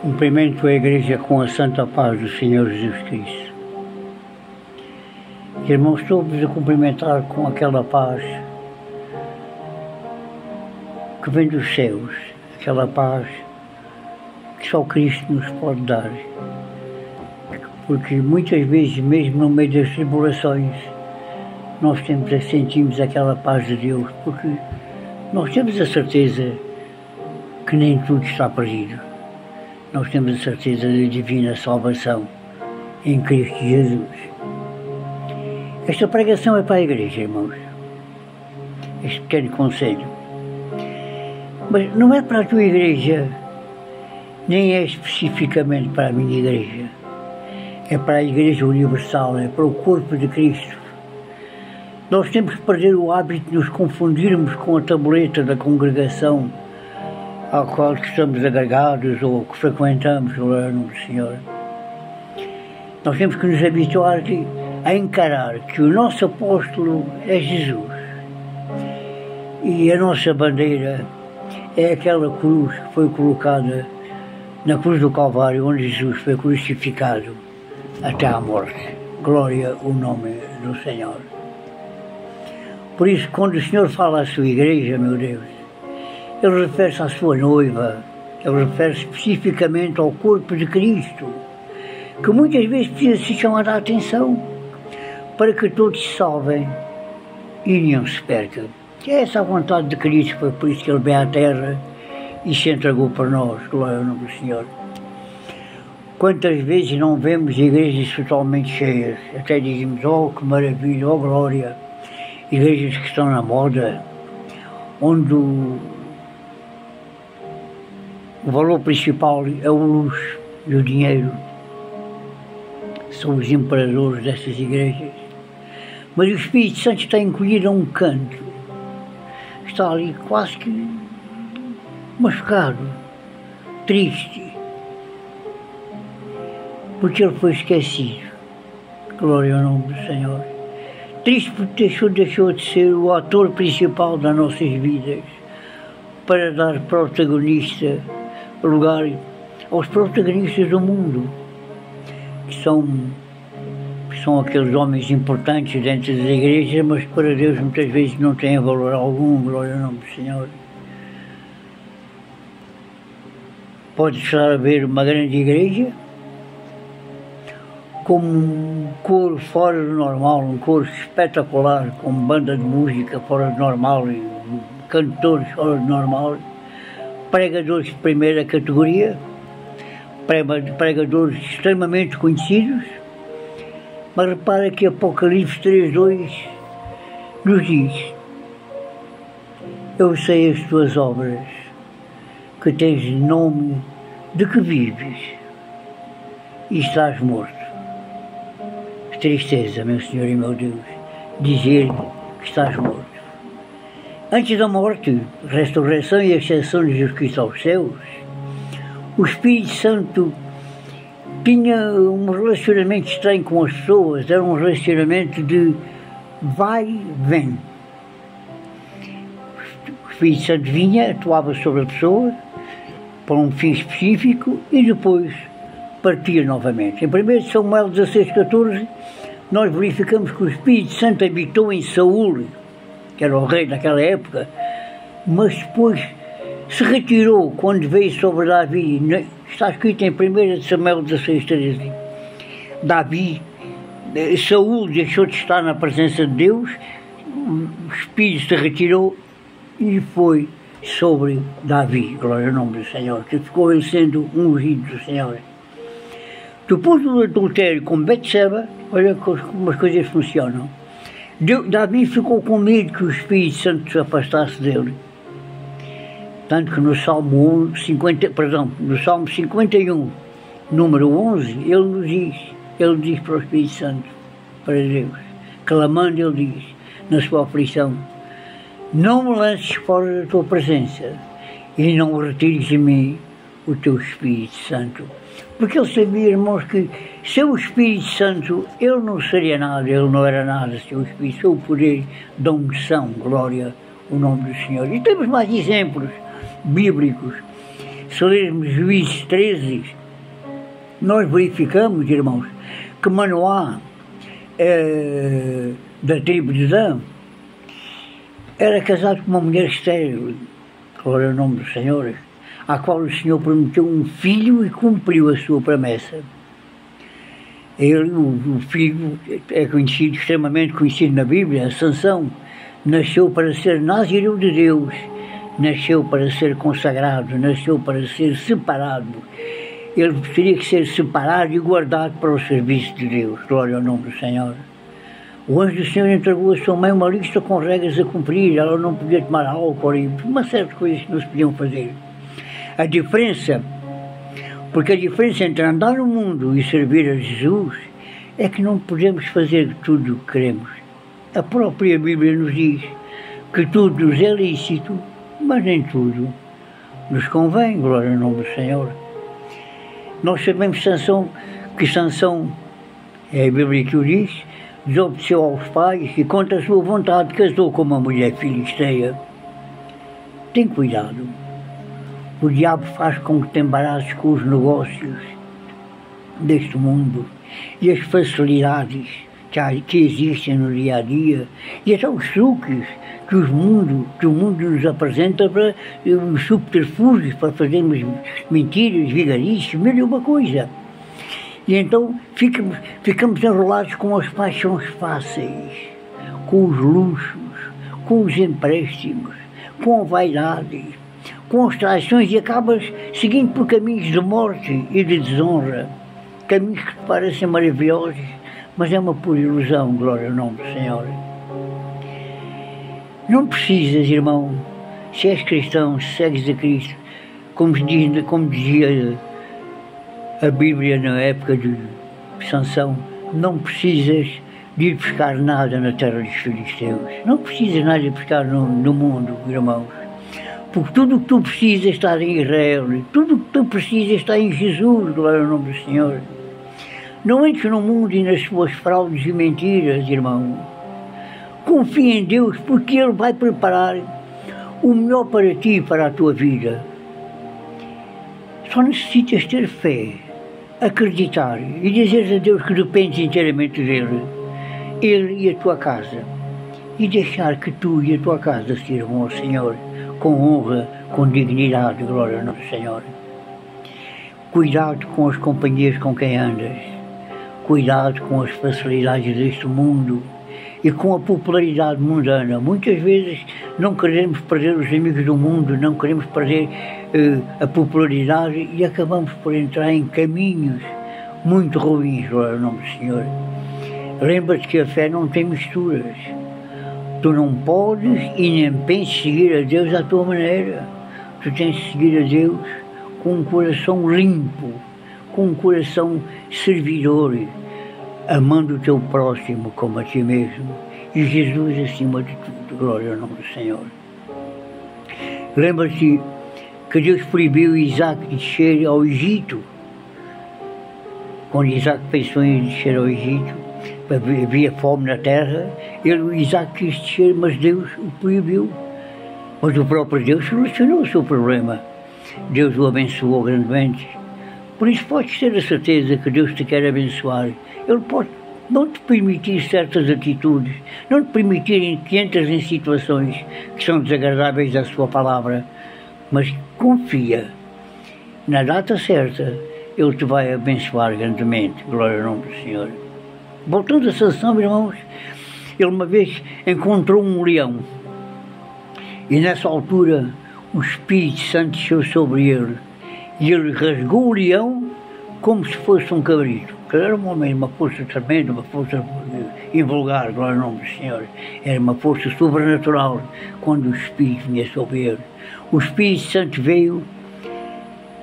Cumprimento a Igreja com a santa paz do Senhor Jesus Cristo. Irmãos, estou-vos a cumprimentar com aquela paz que vem dos céus, aquela paz que só Cristo nos pode dar. Porque muitas vezes, mesmo no meio das tribulações, nós sentimos aquela paz de Deus, porque nós temos a certeza que nem tudo está perdido. Nós temos a certeza da divina salvação em Cristo Jesus. Esta pregação é para a Igreja, irmãos. Este pequeno conselho. Mas não é para a tua Igreja, nem é especificamente para a minha Igreja. É para a Igreja Universal, é para o corpo de Cristo. Nós temos que perder o hábito de nos confundirmos com a tabuleta da congregação ao qual estamos agregados ou que frequentamos, glória ao nome do Senhor. Nós temos que nos habituar a encarar que o nosso apóstolo é Jesus. E a nossa bandeira é aquela cruz que foi colocada na cruz do Calvário, onde Jesus foi crucificado até à morte. Glória ao nome do Senhor. Por isso, quando o Senhor fala à sua igreja, meu Deus, Ele refere-se à sua noiva, Ele refere-se especificamente ao corpo de Cristo, que muitas vezes precisa ser chamado a atenção para que todos se salvem e nenhum se perca. Que é essa a vontade de Cristo, foi por isso que Ele veio à terra e se entregou por nós, glória ao nome do Senhor. Quantas vezes não vemos igrejas totalmente cheias, até dizemos, oh que maravilha, oh glória, igrejas que estão na moda, onde o valor principal é o luxo e o dinheiro. São os imperadores dessas igrejas. Mas o Espírito Santo está encolhido a um canto. Está ali quase que machucado, triste, porque ele foi esquecido. Glória ao nome do Senhor. Triste porque deixou de ser o ator principal das nossas vidas para dar protagonista lugar aos protagonistas do mundo, que são aqueles homens importantes dentro das igrejas, mas para Deus muitas vezes não têm valor algum, glória ao nome do Senhor. Pode estar a ver uma grande igreja com um coro fora do normal, um coro espetacular, com banda de música fora do normal, e cantores fora do normal, pregadores de primeira categoria, pregadores extremamente conhecidos, mas repara que Apocalipse 3:2 nos diz: eu sei as tuas obras, que tens nome de que vives e estás morto. Que tristeza, meu Senhor e meu Deus, dizer que estás morto. Antes da morte, ressurreição e ascensão de Jesus Cristo aos céus, o Espírito Santo tinha um relacionamento estranho com as pessoas, era um relacionamento de vai e vem. O Espírito Santo vinha, atuava sobre a pessoa, para um fim específico, e depois partia novamente. Em 1 Samuel 16:14, nós verificamos que o Espírito Santo habitou em Saúl, que era o rei naquela época, mas depois se retirou quando veio sobre Davi. Está escrito em 1 Samuel 16:13. Saúl deixou de estar na presença de Deus, o Espírito se retirou e foi sobre Davi, glória ao nome do Senhor, que ficou ele sendo um ungido do Senhor. Depois do adultério com Betseba, olha como as coisas funcionam. Davi ficou com medo que o Espírito Santo se afastasse dele. Tanto que no Salmo 51, número 11, ele diz para o Espírito Santo, para Deus, clamando, ele diz, na sua aflição: não me lances fora da tua presença e não retires de mim o teu Espírito Santo. Porque ele sabia, irmãos, que sem o Espírito Santo ele não seria nada, ele não era nada sem o Espírito, sem o poder da unção, glória ao nome do Senhor. E temos mais exemplos bíblicos. se lermos Juízes 13, nós verificamos, irmãos, que Manoá, da tribo de Dan, era casado com uma mulher estéril, agora é o nome do Senhor, à qual o Senhor prometeu um filho e cumpriu a sua promessa. Ele, o filho, é conhecido, extremamente conhecido na Bíblia, Sansão, nasceu para ser nazireu de Deus, nasceu para ser consagrado, nasceu para ser separado. Ele teria que ser separado e guardado para o serviço de Deus. Glória ao nome do Senhor. O anjo do Senhor entregou a sua mãe uma lista com regras a cumprir. Ela não podia tomar álcool e uma série de coisas que não se podiam fazer. A diferença entre andar no mundo e servir a Jesus é que não podemos fazer tudo o que queremos. A própria Bíblia nos diz que tudo nos é lícito, mas nem tudo nos convém. Glória ao nome do Senhor. Nós sabemos que Sansão, é a Bíblia que o diz, desobedeceu aos pais e contra a sua vontade casou com uma mulher filisteia. Tem cuidado. O diabo faz com que te embaraçes com os negócios deste mundo e as facilidades que existem no dia a dia e até os truques que o mundo nos apresenta, para os subterfúgios para fazermos mentiras, vigarices, mil e uma coisa. E então ficamos enrolados com as paixões fáceis, com os luxos, com os empréstimos, com a vaidade, com as traições, e acabas seguindo por caminhos de morte e de desonra, caminhos que te parecem maravilhosos, mas é uma pura ilusão. Glória ao nome do Senhor. Não precisas, irmão, se és cristão, se segues a Cristo, como dizia a Bíblia na época de Sansão, não precisas de ir buscar nada na terra dos filisteus. Não precisas nada de buscar no mundo, irmãos. Porque tudo o que tu precisas está em Israel, tudo o que tu precisas está em Jesus. Glória ao nome do Senhor. Não entres no mundo e nas suas fraudes e mentiras, irmão. Confia em Deus, porque Ele vai preparar o melhor para ti e para a tua vida. Só necessitas ter fé, acreditar e dizer a Deus que dependes inteiramente dEle, Ele e a tua casa, e deixar que tu e a tua casa sirvam ao Senhor com honra, com dignidade. Glória ao nome do Senhor. Cuidado com as companhias com quem andas, cuidado com as facilidades deste mundo e com a popularidade mundana. Muitas vezes não queremos perder os amigos do mundo, não queremos perder a popularidade e acabamos por entrar em caminhos muito ruins. Glória ao nome do Senhor. Lembra-te que a fé não tem misturas. Tu não podes e nem penses seguir a Deus à tua maneira. Tu tens de seguir a Deus com um coração limpo, com um coração servidor, amando o teu próximo como a ti mesmo, e Jesus acima de tudo. Glória ao nome do Senhor. Lembra-te que Deus proibiu Isaac de descer ao Egito. Quando Isaac pensou em descer ao Egito, havia fome na terra, Isaac quis descer, mas Deus o proibiu. Mas o próprio Deus solucionou o seu problema. Deus o abençoou grandemente. Por isso podes ter a certeza que Deus te quer abençoar. Ele pode não te permitir certas atitudes, não te permitir que entres em situações que são desagradáveis à sua palavra, mas confia, na data certa, Ele te vai abençoar grandemente. Glória ao nome do Senhor. Voltando a Sansão, irmãos, ele uma vez encontrou um leão, e nessa altura o Espírito Santo desceu sobre ele, e ele rasgou o leão como se fosse um cabrito. Era um homem, uma força tremenda, uma força invulgar. Glória ao nome do Senhor. Era uma força sobrenatural quando o Espírito vinha sobre ele. O Espírito Santo veio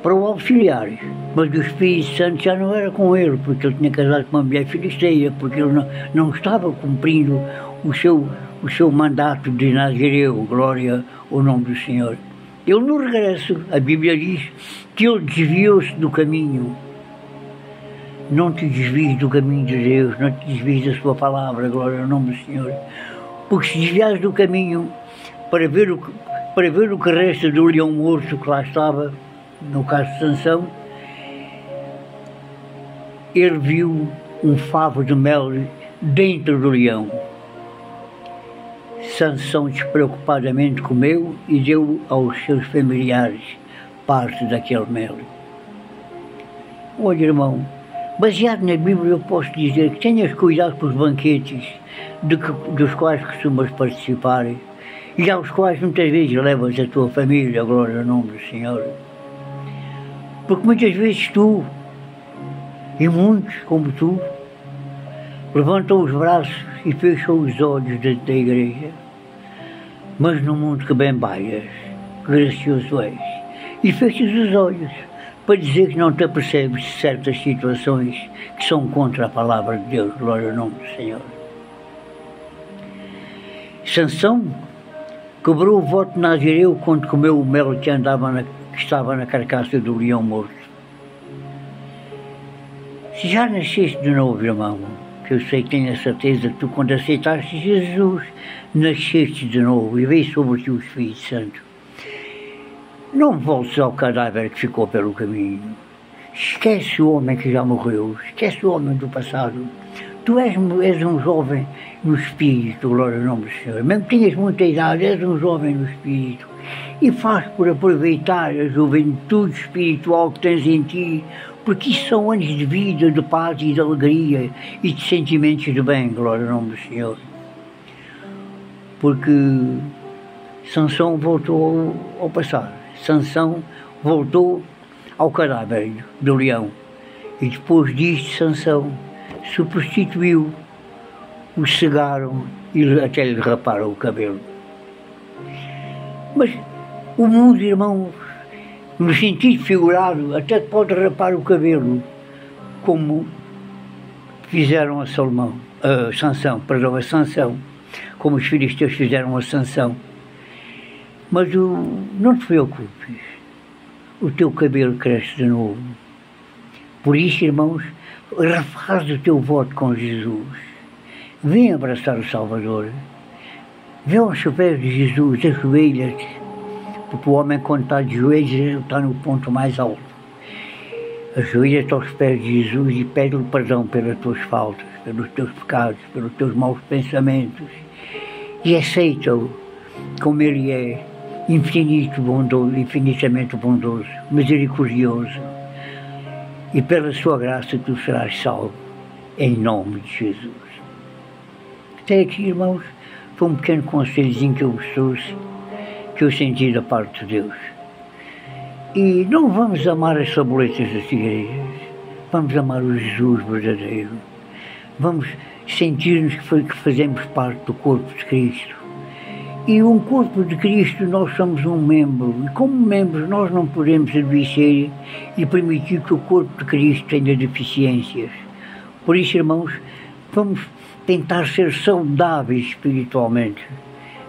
para o auxiliar, mas o Espírito Santo já não era com ele, porque ele tinha casado com uma mulher filisteia, porque ele não estava cumprindo o seu mandato de Nazireu. Glória ao nome do Senhor. Ele no regresso, a Bíblia diz que ele desviou-se do caminho. Não te desvies do caminho de Deus, não te desvies da sua palavra. Glória ao nome do Senhor. Porque se desviares do caminho para ver o que resta do leão morto que lá estava, no caso de Sansão, ele viu um favo de mel dentro do leão. Sansão despreocupadamente comeu e deu aos seus familiares parte daquele mel. Olha, irmão, baseado na Bíblia eu posso dizer que tenhas cuidado com os banquetes dos quais costumas participar e aos quais muitas vezes levas a tua família, glória ao nome do Senhor. Porque muitas vezes tu, e muitos como tu, levantam os braços e fecham os olhos da igreja. Mas no mundo que bem baias, gracioso és, e fechas os olhos para dizer que não te apercebes de certas situações que são contra a palavra de Deus, glória ao nome do Senhor. Sansão quebrou o voto nazireu quando comeu o mel que estava na carcaça do leão morto. Se já nasceste de novo, irmão, que eu sei que tenho a certeza que tu, quando aceitaste Jesus, nasceste de novo e veio sobre ti o Espírito Santo. Não voltes ao cadáver que ficou pelo caminho. Esquece o homem que já morreu, esquece o homem do passado. Tu és um jovem no Espírito, glória ao nome do Senhor. Mesmo que tenhas muita idade, és um jovem no Espírito. E faz por aproveitar a juventude espiritual que tens em ti, porque isso são anos de vida, de paz e de alegria e de sentimentos de bem, glória ao nome do Senhor. Porque Sansão voltou ao passado. Sansão voltou ao cadáver do leão. E depois disto, Sansão substituiu, o cegaram e até lhe raparam o cabelo. Mas o mundo, irmãos, no sentido figurado, até pode rapar o cabelo, como fizeram a Sansão, como os filisteus fizeram a Sansão. Mas não te preocupes, o teu cabelo cresce de novo. Por isso, irmãos, refaz o teu voto com Jesus. Vem abraçar o Salvador. Vê aos pés de Jesus, ajoelha-te, porque o homem, quando está de joelhos, está no ponto mais alto. Ajoelha-te aos pés de Jesus e pede-lhe perdão pelas tuas faltas, pelos teus pecados, pelos teus maus pensamentos. E aceita-o como ele é, infinitamente bondoso, misericordioso. E pela sua graça tu serás salvo, em nome de Jesus. Até aqui, irmãos, foi um pequeno conselhozinho que eu vos trouxe, que eu senti da parte de Deus. E não vamos amar as tabuletas das igrejas, vamos amar o Jesus verdadeiro. Vamos sentir-nos que fazemos parte do corpo de Cristo. E um corpo de Cristo, nós somos um membro. E como membros nós não podemos adoecer e permitir que o corpo de Cristo tenha deficiências. Por isso, irmãos, vamos tentar ser saudáveis espiritualmente.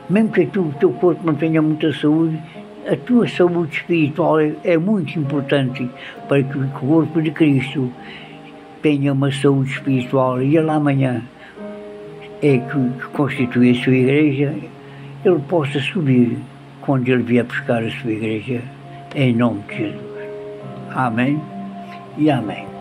Mesmo que o teu corpo não tenha muita saúde, a tua saúde espiritual é muito importante para que o corpo de Cristo tenha uma saúde espiritual. E ele amanhã é que constitui a sua igreja, ele possa subir quando ele vier buscar a sua igreja, em nome de Jesus. Amém e amém.